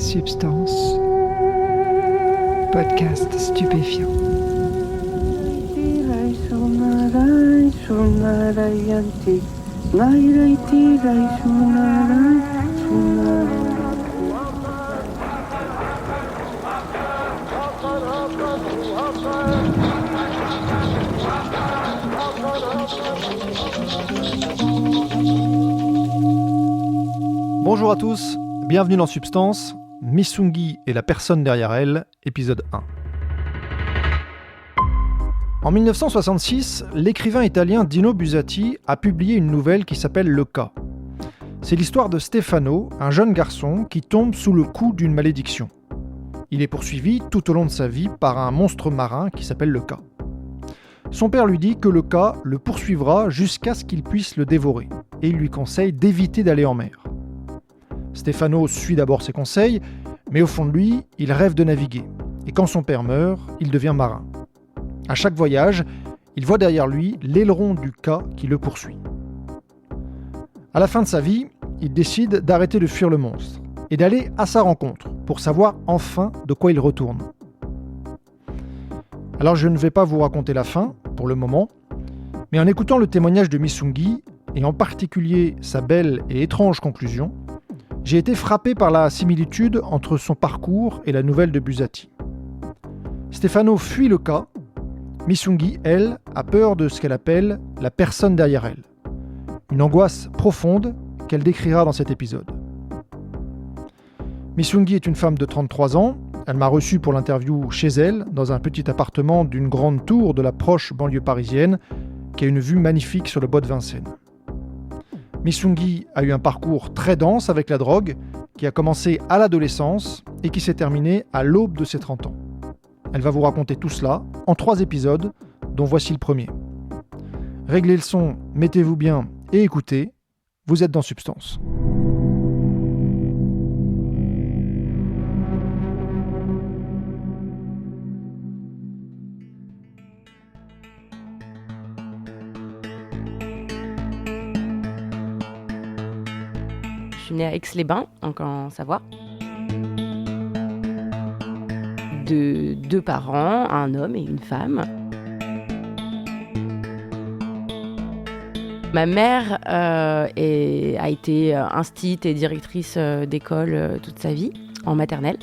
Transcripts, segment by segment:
Substance, podcast stupéfiant. Bonjour à tous, bienvenue dans Substance, Missungi et la personne derrière elle, épisode 1. En 1966, l'écrivain italien Dino Buzzati a publié une nouvelle qui s'appelle Le Cas. C'est l'histoire de Stefano, un jeune garçon qui tombe sous le coup d'une malédiction. Il est poursuivi tout au long de sa vie par un monstre marin qui s'appelle le Cas. Son père lui dit que le Cas le poursuivra jusqu'à ce qu'il puisse le dévorer, et il lui conseille d'éviter d'aller en mer. Stefano suit d'abord ses conseils, mais au fond de lui, il rêve de naviguer. Et quand son père meurt, il devient marin. À chaque voyage, il voit derrière lui l'aileron du Cas qui le poursuit. À la fin de sa vie, il décide d'arrêter de fuir le monstre et d'aller à sa rencontre pour savoir enfin de quoi il retourne. Alors je ne vais pas vous raconter la fin, pour le moment, mais en écoutant le témoignage de Missungi, et en particulier sa belle et étrange conclusion, j'ai été frappé par la similitude entre son parcours et la nouvelle de Buzzati. Stefano fuit le Cas. Missungi, elle, a peur de ce qu'elle appelle la personne derrière elle. Une angoisse profonde qu'elle décrira dans cet épisode. Missungi est une femme de 33 ans. Elle m'a reçu pour l'interview chez elle, dans un petit appartement d'une grande tour de la proche banlieue parisienne, qui a une vue magnifique sur le bois de Vincennes. Missungi a eu un parcours très dense avec la drogue, qui a commencé à l'adolescence et qui s'est terminé à l'aube de ses 30 ans. Elle va vous raconter tout cela en 3 épisodes, dont voici le premier. Réglez le son, mettez-vous bien et écoutez, vous êtes dans Substance. Je suis née à Aix-les-Bains, donc en Savoie. De 2 parents, un homme et une femme. Ma mère a été instite et directrice d'école toute sa vie, en maternelle.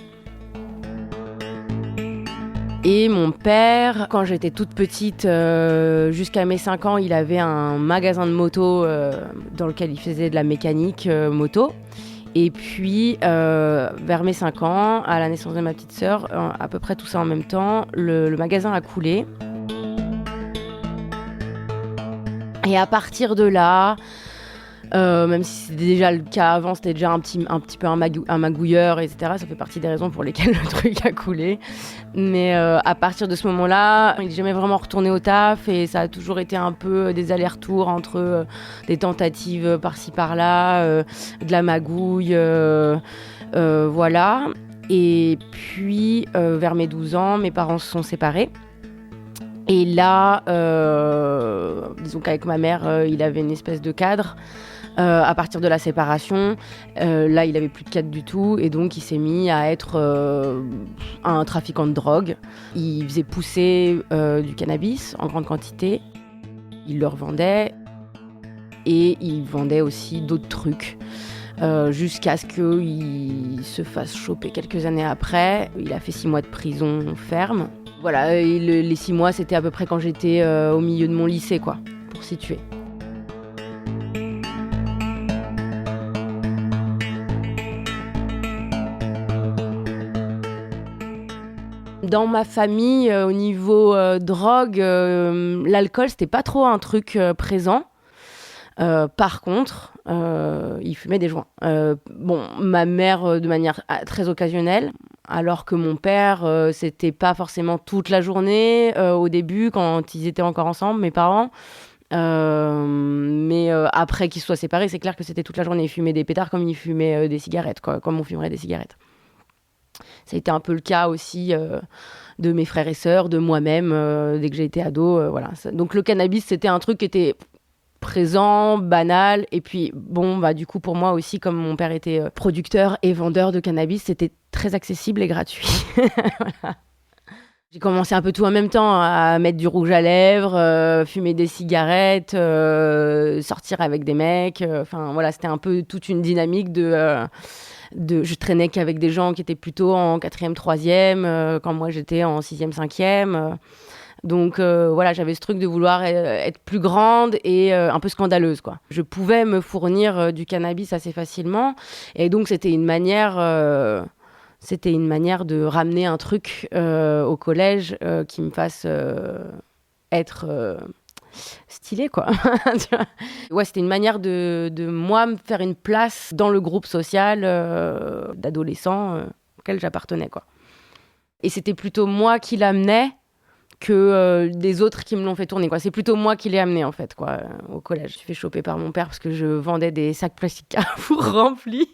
Et mon père, quand j'étais toute petite, jusqu'à mes 5 ans, il avait un magasin de moto dans lequel il faisait de la mécanique moto. Et puis, vers mes 5 ans, à la naissance de ma petite sœur, à peu près tout ça en même temps, le magasin a coulé. Et à partir de là, même si c'était déjà le cas avant, c'était déjà un petit peu un magouilleur, etc. Ça fait partie des raisons pour lesquelles le truc a coulé. Mais à partir de ce moment-là, il n'est jamais vraiment retourné au taf et ça a toujours été un peu des allers-retours entre des tentatives par-ci par-là, de la magouille, voilà. Et puis, vers mes 12 ans, mes parents se sont séparés. Et là, disons qu'avec ma mère, il avait une espèce de cadre. À partir de la séparation, là, il avait plus de cadre du tout. Et donc, il s'est mis à être un trafiquant de drogue. Il faisait pousser du cannabis en grande quantité. Il le revendait. Et il vendait aussi d'autres trucs. Jusqu'à ce qu'il se fasse choper quelques années après. Il a fait 6 mois de prison ferme. Voilà, les 6 mois, c'était à peu près quand j'étais au milieu de mon lycée, quoi, pour situer. Dans ma famille, au niveau drogue, l'alcool, c'était pas trop un truc présent. Par contre, il fumait des joints. Ma mère de manière très occasionnelle, alors que mon père, c'était pas forcément toute la journée au début, quand ils étaient encore ensemble, mes parents. Mais après qu'ils soient séparés, c'est clair que c'était toute la journée. Il fumait des pétards comme il fumait des cigarettes, quoi, comme on fumerait des cigarettes. Ça a été un peu le cas aussi de mes frères et sœurs, de moi-même, dès que j'ai été ado. Voilà. Donc le cannabis, c'était un truc qui était présent, banal. Et puis, bon, bah, du coup, pour moi aussi, comme mon père était producteur et vendeur de cannabis, c'était très accessible et gratuit. Voilà. J'ai commencé un peu tout en même temps, à mettre du rouge à lèvres, fumer des cigarettes, sortir avec des mecs. Enfin, voilà, c'était un peu toute une dynamique je traînais qu'avec des gens qui étaient plutôt en 4e, 3e, quand moi j'étais en 6e, 5e. Donc voilà, j'avais ce truc de vouloir être plus grande et un peu scandaleuse, quoi. Je pouvais me fournir du cannabis assez facilement, et donc c'était une manière de ramener un truc au collège qui me fasse être stylé, quoi. Tu vois. Ouais, c'était une manière de moi me faire une place dans le groupe social d'adolescents auquel j'appartenais, quoi. Et c'était plutôt moi qui l'amenais que des autres qui me l'ont fait tourner, quoi. C'est plutôt moi qui l'ai amené, en fait, quoi, au collège. Je me suis fait choper par mon père parce que je vendais des sacs plastiques Carrefour remplis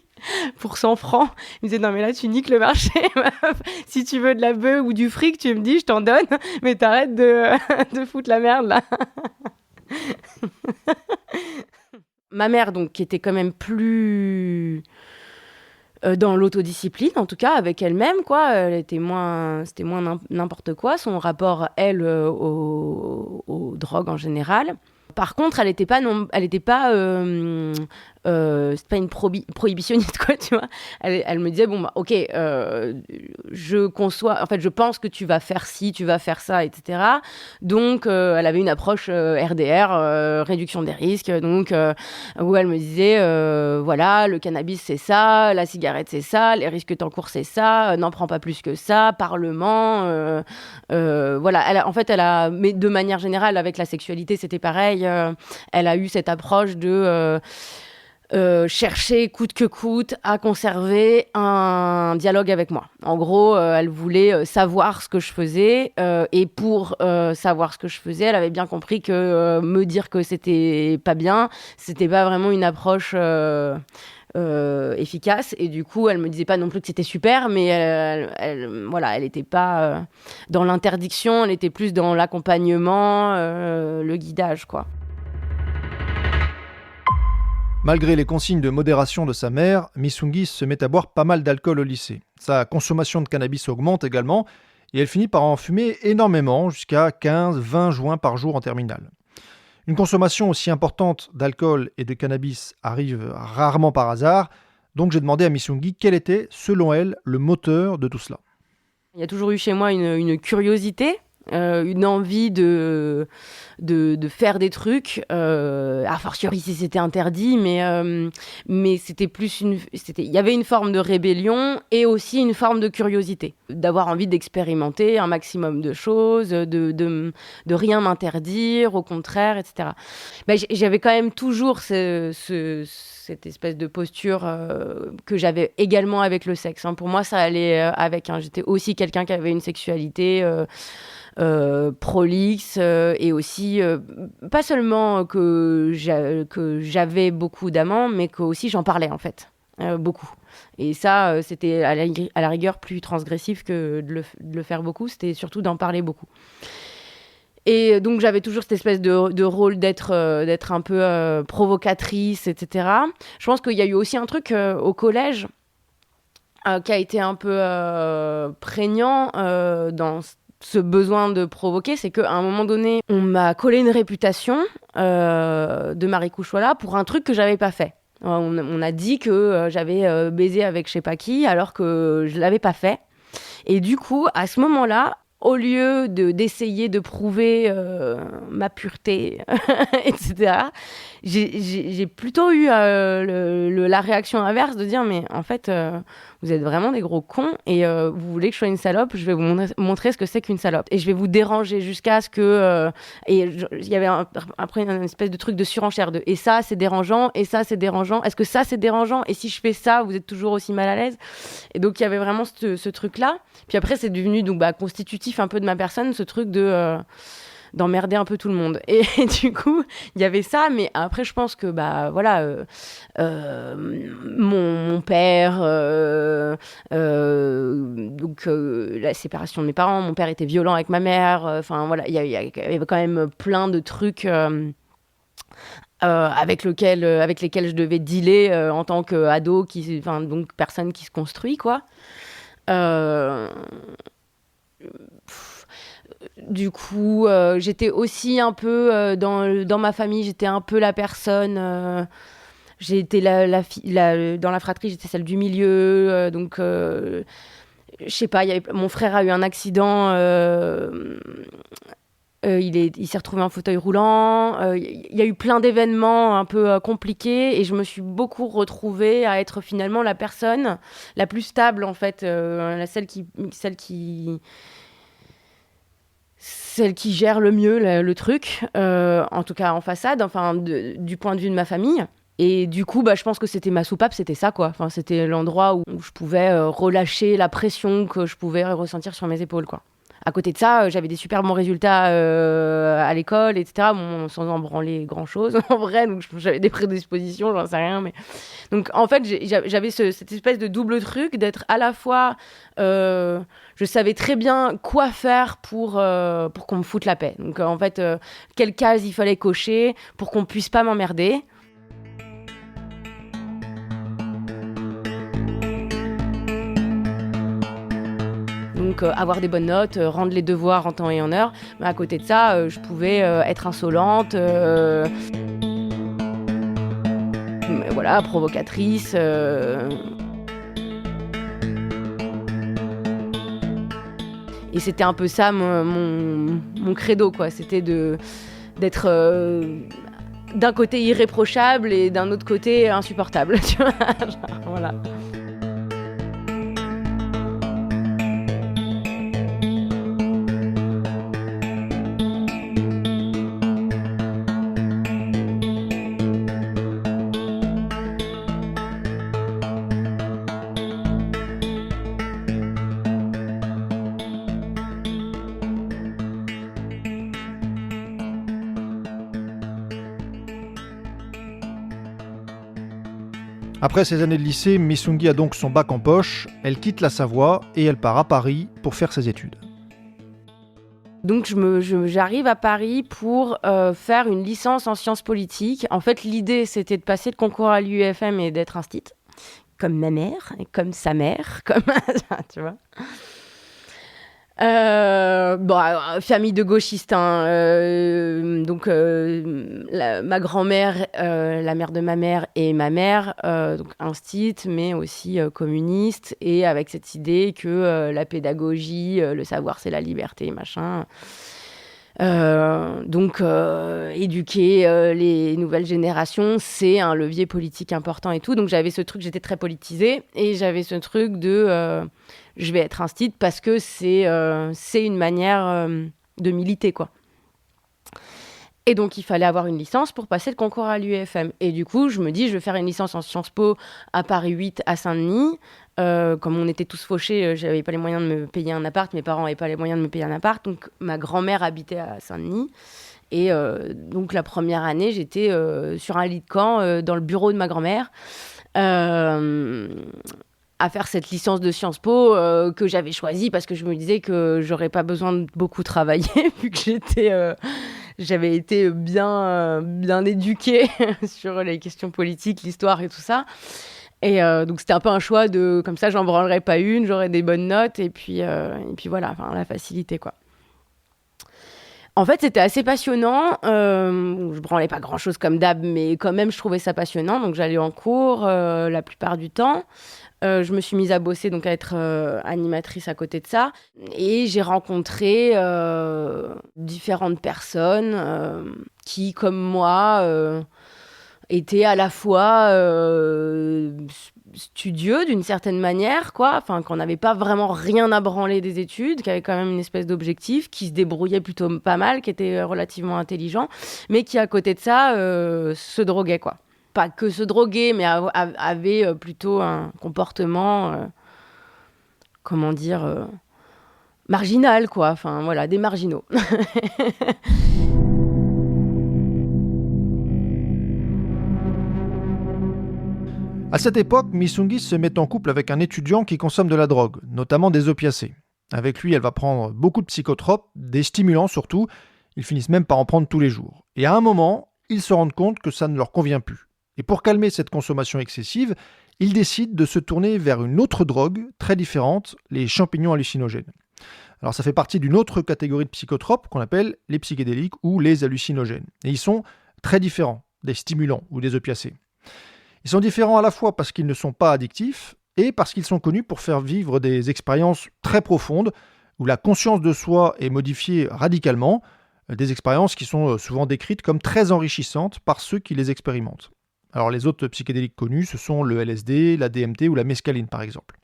pour 100 francs. Il me disait, non mais là tu niques le marché, meuf. Si tu veux de la bœuf ou du fric, tu me dis, je t'en donne, mais t'arrêtes de foutre la merde, là. Ma mère, donc, qui était quand même plus dans l'autodiscipline, en tout cas, avec elle-même, quoi. C'était moins n'importe quoi, son rapport, elle, aux drogues en général. Par contre, elle était pas c'est pas une prohibitionniste, quoi, tu vois. Elle me disait, bon, bah, ok, je conçois, en fait, je pense que tu vas faire ci, tu vas faire ça, etc. Donc, elle avait une approche RDR, réduction des risques, donc, où elle me disait, voilà, le cannabis, c'est ça, la cigarette, c'est ça, les risques que t'encours, c'est ça, n'en prends pas plus que ça, parlement, voilà. Mais de manière générale, avec la sexualité, c'était pareil. Elle a eu cette approche de chercher coûte que coûte à conserver un dialogue avec moi. En gros, elle voulait savoir ce que je faisais, et pour savoir ce que je faisais, elle avait bien compris que me dire que c'était pas bien, c'était pas vraiment une approche efficace. Et du coup, elle me disait pas non plus que c'était super, mais elle était pas dans l'interdiction, elle était plus dans l'accompagnement, le guidage, quoi. Malgré les consignes de modération de sa mère, Misunggi se met à boire pas mal d'alcool au lycée. Sa consommation de cannabis augmente également, et elle finit par en fumer énormément, jusqu'à 15-20 joints par jour en terminale. Une consommation aussi importante d'alcool et de cannabis arrive rarement par hasard, donc j'ai demandé à Misunggi quel était, selon elle, le moteur de tout cela. Il y a toujours eu chez moi une curiosité, une envie de faire des trucs, a fortiori si c'était interdit, mais c'était plus il y avait une forme de rébellion et aussi une forme de curiosité, d'avoir envie d'expérimenter un maximum de choses, de rien m'interdire, au contraire, etc. Ben, j'avais quand même toujours cette espèce de posture que j'avais également avec le sexe, hein. Pour moi, ça allait avec, hein. J'étais aussi quelqu'un qui avait une sexualité prolixe, et aussi pas seulement que j'avais beaucoup d'amants, mais que aussi j'en parlais, en fait, beaucoup. Et ça, c'était à la rigueur plus transgressif que de le faire beaucoup, c'était surtout d'en parler beaucoup. Et donc j'avais toujours cette espèce de rôle d'être un peu provocatrice, etc. Je pense qu'il y a eu aussi un truc au collège qui a été un peu prégnant dans ce besoin de provoquer, c'est qu'à un moment donné, on m'a collé une réputation de Marie Couchola pour un truc que j'avais pas fait. On a dit que j'avais baisé avec je sais pas qui, alors que je l'avais pas fait. Et du coup, à ce moment-là, au lieu d'essayer de prouver ma pureté, etc., j'ai plutôt eu la réaction inverse de dire, mais en fait, vous êtes vraiment des gros cons, et vous voulez que je sois une salope, je vais vous montrer ce que c'est qu'une salope. Et je vais vous déranger jusqu'à ce que... il y avait après une espèce de truc de surenchère de « et ça, c'est dérangeant, et ça, c'est dérangeant, est-ce que ça, c'est dérangeant, et si je fais ça, vous êtes toujours aussi mal à l'aise ?» Et donc, il y avait vraiment ce truc-là. Puis après, c'est devenu donc, constitutif un peu de ma personne, ce truc d'emmerder un peu tout le monde. Et du coup, il y avait ça, mais après, je pense que, mon père, la séparation de mes parents, mon père était violent avec ma mère, enfin, voilà, il y avait quand même plein de trucs avec lesquels je devais dealer en tant qu'ado, donc personne qui se construit, quoi. Du coup, j'étais aussi un peu dans ma famille, j'étais un peu la personne. J'ai été dans la fratrie, j'étais celle du milieu. Donc, je sais pas, mon frère a eu un accident. Il s'est retrouvé en fauteuil roulant. Il y a eu plein d'événements un peu compliqués et je me suis beaucoup retrouvée à être finalement la personne la plus stable, en fait, celle qui gère le mieux le truc, en tout cas en façade, enfin du point de vue de ma famille. Et du coup, je pense que c'était ma soupape, c'était ça, quoi. Enfin, c'était l'endroit où je pouvais relâcher la pression que je pouvais ressentir sur mes épaules, quoi. À côté de ça, j'avais des super bons résultats à l'école, etc. Bon, sans en branler grand-chose, en vrai. Donc, j'avais des prédispositions, j'en sais rien. Mais... Donc, en fait, j'avais cette espèce de double truc d'être à la fois... je savais très bien quoi faire pour qu'on me foute la paix. Donc, en fait, quelle case il fallait cocher pour qu'on puisse pas m'emmerder. Donc avoir des bonnes notes, rendre les devoirs en temps et en heure. Mais à côté de ça, je pouvais être insolente, voilà, provocatrice. Et c'était un peu ça mon credo, quoi. C'était d'être d'un côté irréprochable et d'un autre côté insupportable. Tu vois, genre, voilà. Après ces années de lycée, Misunggi a donc son bac en poche, elle quitte la Savoie et elle part à Paris pour faire ses études. Donc j'arrive à Paris pour faire une licence en sciences politiques. En fait, l'idée, c'était de passer le concours à l'UFM et d'être instite, comme ma mère, et comme sa mère, comme tu vois. Famille de gauchistes, hein. Donc ma grand-mère, la mère de ma mère et ma mère, donc instite, mais aussi communiste, et avec cette idée que la pédagogie, le savoir, c'est la liberté, machin. Donc éduquer les nouvelles générations, c'est un levier politique important et tout. Donc j'avais ce truc, j'étais très politisée, et j'avais ce truc de je vais être instite parce que c'est une manière de militer, quoi. Et donc il fallait avoir une licence pour passer le concours à l'UFM. Et du coup, je me dis, je vais faire une licence en Sciences Po à Paris 8 à Saint-Denis. Comme on était tous fauchés, j'avais pas les moyens de me payer un appart, mes parents n'avaient pas les moyens de me payer un appart, donc ma grand-mère habitait à Saint-Denis, et donc la première année, j'étais sur un lit de camp dans le bureau de ma grand-mère, à faire cette licence de Sciences Po que j'avais choisie parce que je me disais que j'aurais pas besoin de beaucoup travailler vu que j'avais été bien éduquée sur les questions politiques, l'histoire et tout ça. Et donc c'était un peu un choix de comme ça, j'en branlerai pas une, j'aurai des bonnes notes et puis voilà, enfin la facilité, quoi. En fait, c'était assez passionnant. Je branlais pas grand chose comme d'hab, mais quand même je trouvais ça passionnant. Donc j'allais en cours la plupart du temps. Je me suis mise à bosser, donc à être animatrice à côté de ça. Et j'ai rencontré différentes personnes qui, comme moi, étaient à la fois studieux d'une certaine manière, quoi. Enfin, qu'on n'avait pas vraiment rien à branler des études, qui avaient quand même une espèce d'objectif, qui se débrouillaient plutôt pas mal, qui étaient relativement intelligents, mais qui, à côté de ça, se droguaient, quoi. Pas que se droguer, mais avait plutôt un comportement, comment dire, marginal, quoi. Enfin, voilà, des marginaux. À cette époque, Misunggi se met en couple avec un étudiant qui consomme de la drogue, notamment des opiacés. Avec lui, elle va prendre beaucoup de psychotropes, des stimulants surtout. Ils finissent même par en prendre tous les jours. Et à un moment, ils se rendent compte que ça ne leur convient plus. Et pour calmer cette consommation excessive, ils décident de se tourner vers une autre drogue très différente, les champignons hallucinogènes. Alors ça fait partie d'une autre catégorie de psychotropes qu'on appelle les psychédéliques ou les hallucinogènes. Et ils sont très différents des stimulants ou des opiacés. Ils sont différents à la fois parce qu'ils ne sont pas addictifs et parce qu'ils sont connus pour faire vivre des expériences très profondes où la conscience de soi est modifiée radicalement, des expériences qui sont souvent décrites comme très enrichissantes par ceux qui les expérimentent. Alors les autres psychédéliques connus, ce sont le LSD, la DMT ou la mescaline par exemple.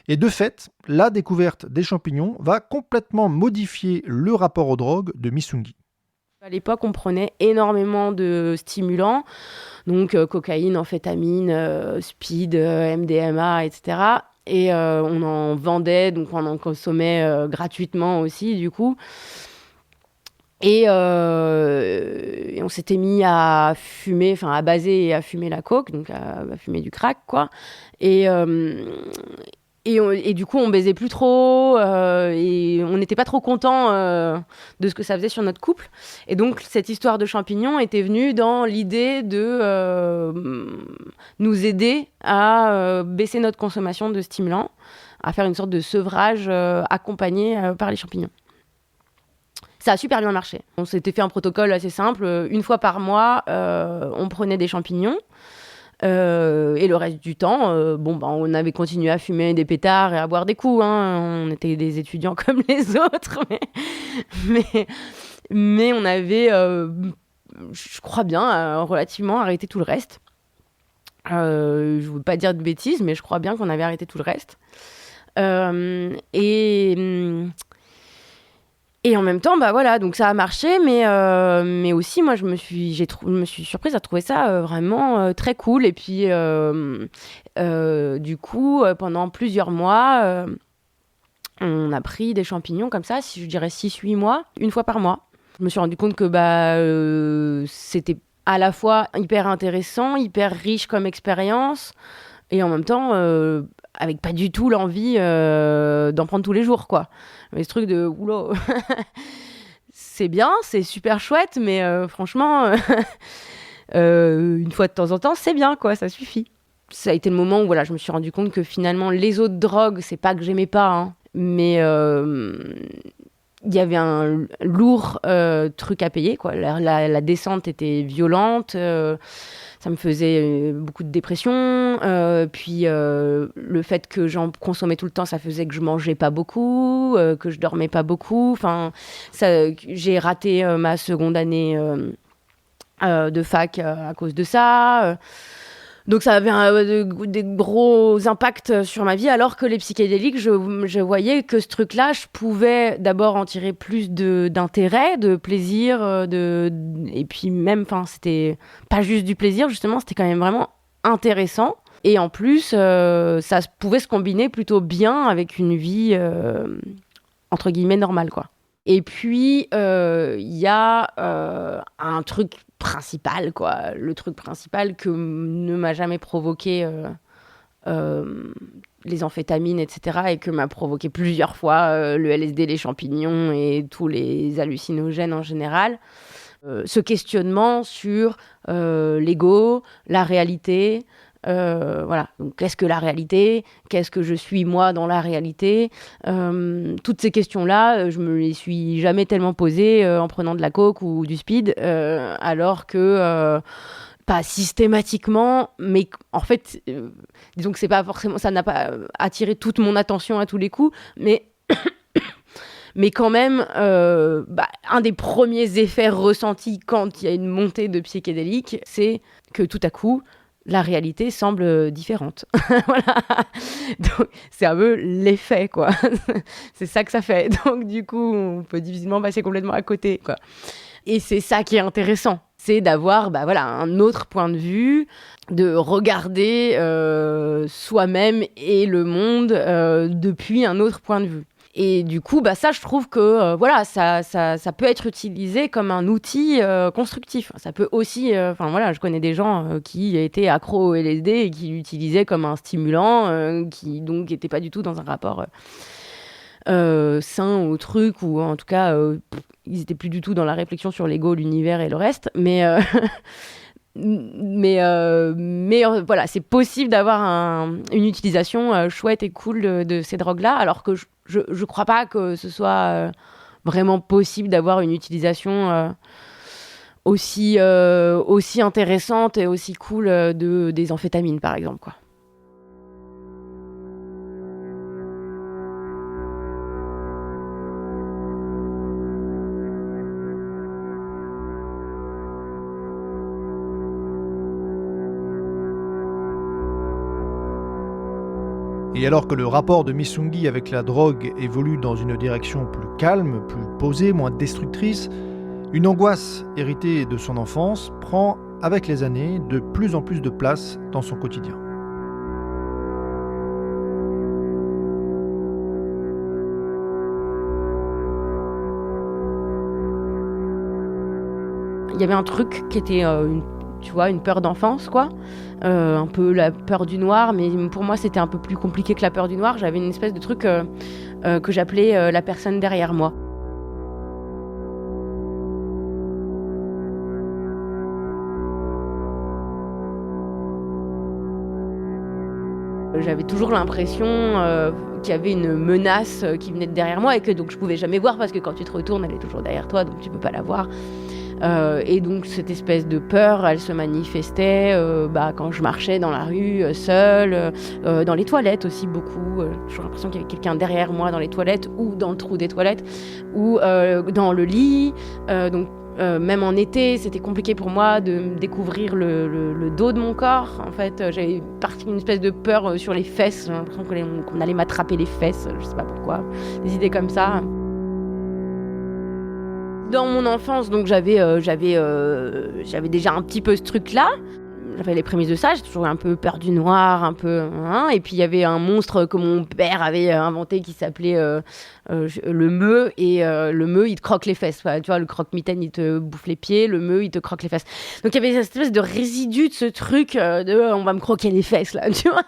Et de fait, la découverte des champignons va complètement modifier le rapport aux drogues de Misunghi. À l'époque, on prenait énormément de stimulants, donc cocaïne, amphétamine, speed, MDMA, etc. Et on en vendait, donc on en consommait gratuitement aussi, du coup. Et on s'était mis à fumer, enfin à baser et à fumer la coke, donc à fumer du crack, quoi. Et du coup, on baisait plus trop et on n'était pas trop content de ce que ça faisait sur notre couple. Et donc, cette histoire de champignons était venue dans l'idée de nous aider à baisser notre consommation de stimulants, à faire une sorte de sevrage accompagné par les champignons. Ça a super bien marché. On s'était fait un protocole assez simple. Une fois par mois, on prenait des champignons. Et le reste du temps, on avait continué à fumer des pétards et à boire des coups. Hein. On était des étudiants comme les autres. Mais on avait, je crois bien, relativement arrêté tout le reste. Je ne veux pas dire de bêtises, mais je crois bien qu'on avait arrêté tout le reste. Et en même temps, donc ça a marché, mais aussi, moi, je me suis surprise à trouver ça vraiment très cool. Et puis, du coup, pendant plusieurs mois, on a pris des champignons comme ça, si je dirais 6-8 mois, une fois par mois. Je me suis rendu compte que c'était à la fois hyper intéressant, hyper riche comme expérience, et en même temps, avec pas du tout l'envie d'en prendre tous les jours, quoi. Mais ce truc de oula, c'est bien, c'est super chouette, mais franchement, une fois de temps en temps, c'est bien, quoi, ça suffit. Ça a été le moment où je me suis rendu compte que finalement, les autres drogues, c'est pas que j'aimais pas, hein, mais il y avait un lourd truc à payer, quoi. La descente était violente. Ça me faisait beaucoup de dépression. Puis le fait que j'en consommais tout le temps, ça faisait que je mangeais pas beaucoup, que je dormais pas beaucoup. Enfin, j'ai raté ma seconde année de fac à cause de ça. Donc ça avait des gros impacts sur ma vie, alors que les psychédéliques, je voyais que ce truc-là, je pouvais d'abord en tirer plus d'intérêt, de plaisir, et puis même, c'était pas juste du plaisir, justement, c'était quand même vraiment intéressant. Et en plus, ça pouvait se combiner plutôt bien avec une vie, entre guillemets, normale, quoi. Et puis, il y a un truc principal, quoi. Le truc principal que ne m'a jamais provoqué les amphétamines, etc., et que m'a provoqué plusieurs fois le LSD, les champignons et tous les hallucinogènes en général. Ce questionnement sur l'ego, la réalité. Donc qu'est-ce que la réalité, qu'est-ce que je suis moi dans la réalité, toutes ces questions-là, je me les suis jamais tellement posées en prenant de la coke ou du speed, alors que pas systématiquement, mais en fait, disons que c'est pas forcément, ça n'a pas attiré toute mon attention à tous les coups, mais quand même, un des premiers effets ressentis quand il y a une montée de psychédéliques, c'est que tout à coup, la réalité semble différente. Voilà. Donc, c'est un peu l'effet, quoi. C'est ça que ça fait. Donc, du coup, on peut difficilement passer complètement à côté, quoi. Et c'est ça qui est intéressant. C'est d'avoir un autre point de vue, de regarder soi-même et le monde depuis un autre point de vue. Et du coup, ça, je trouve que ça peut être utilisé comme un outil constructif. Ça peut aussi, je connais des gens qui étaient accros au LSD et qui l'utilisaient comme un stimulant, qui donc n'étaient pas du tout dans un rapport sains au truc, ou en tout cas, ils étaient plus du tout dans la réflexion sur l'ego, l'univers et le reste. Mais voilà, c'est possible d'avoir une utilisation chouette et cool de ces drogues-là, alors que je crois pas que ce soit vraiment possible d'avoir une utilisation aussi intéressante et aussi cool des amphétamines, par exemple, quoi. Et alors que le rapport de Misungwi avec la drogue évolue dans une direction plus calme, plus posée, moins destructrice, une angoisse héritée de son enfance prend, avec les années, de plus en plus de place dans son quotidien. Il y avait un truc qui était une peur d'enfance, quoi. Un peu la peur du noir, mais pour moi c'était un peu plus compliqué que la peur du noir. J'avais une espèce de truc que j'appelais la personne derrière moi. J'avais toujours l'impression qu'il y avait une menace qui venait de derrière moi et que donc je pouvais jamais voir, parce que quand tu te retournes, elle est toujours derrière toi, donc tu peux pas la voir. Et donc cette espèce de peur, elle se manifestait quand je marchais dans la rue seule, dans les toilettes aussi beaucoup. J'ai l'impression qu'il y avait quelqu'un derrière moi dans les toilettes, ou dans le trou des toilettes, ou dans le lit. Même en été, c'était compliqué pour moi de découvrir le dos de mon corps. En fait, j'avais une espèce de peur sur les fesses. J'ai l'impression qu'on allait m'attraper les fesses, je sais pas pourquoi. Des idées comme ça. Dans mon enfance, donc j'avais déjà un petit peu ce truc-là. J'avais les prémices de ça, j'ai toujours un peu peur du noir, un peu. Et puis il y avait un monstre que mon père avait inventé qui s'appelait le meu. Et le meu, il te croque les fesses. Enfin, tu vois, le croque-mitaine, il te bouffe les pieds. Le meu, il te croque les fesses. Donc il y avait cette espèce de résidu de ce truc de on va me croquer les fesses, là, tu vois.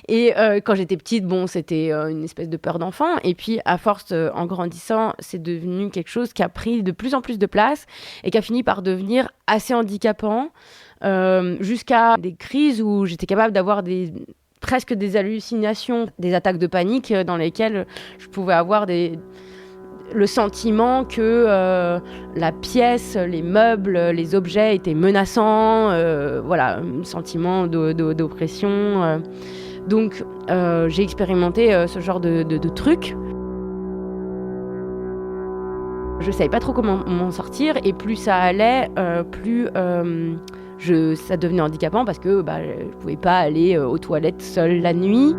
Et quand j'étais petite, c'était une espèce de peur d'enfant. Et puis, à force, en grandissant, c'est devenu quelque chose qui a pris de plus en plus de place et qui a fini par devenir assez handicapant, jusqu'à des crises où j'étais capable d'avoir presque des hallucinations, des attaques de panique dans lesquelles je pouvais avoir le sentiment que la pièce, les meubles, les objets étaient menaçants, un sentiment d'oppression. Donc, j'ai expérimenté ce genre de trucs. Je savais pas trop comment m'en sortir, et plus ça allait, plus ça devenait handicapant, parce que je pouvais pas aller aux toilettes seule la nuit.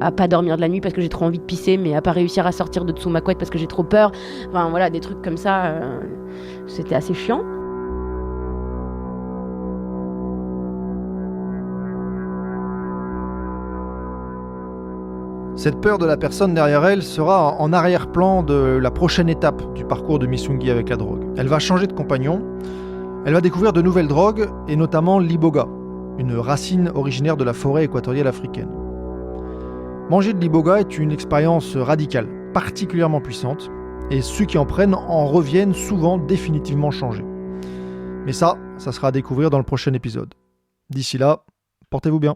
À pas dormir de la nuit parce que j'ai trop envie de pisser, mais à pas réussir à sortir de dessous ma couette parce que j'ai trop peur. Enfin voilà, des trucs comme ça, c'était assez chiant. Cette peur de la personne derrière elle sera en arrière-plan de la prochaine étape du parcours de Misungwi avec la drogue. Elle va changer de compagnon, elle va découvrir de nouvelles drogues, et notamment l'iboga, une racine originaire de la forêt équatoriale africaine. Manger de l'iboga est une expérience radicale, particulièrement puissante, et ceux qui en prennent en reviennent souvent définitivement changés. Mais ça sera à découvrir dans le prochain épisode. D'ici là, portez-vous bien.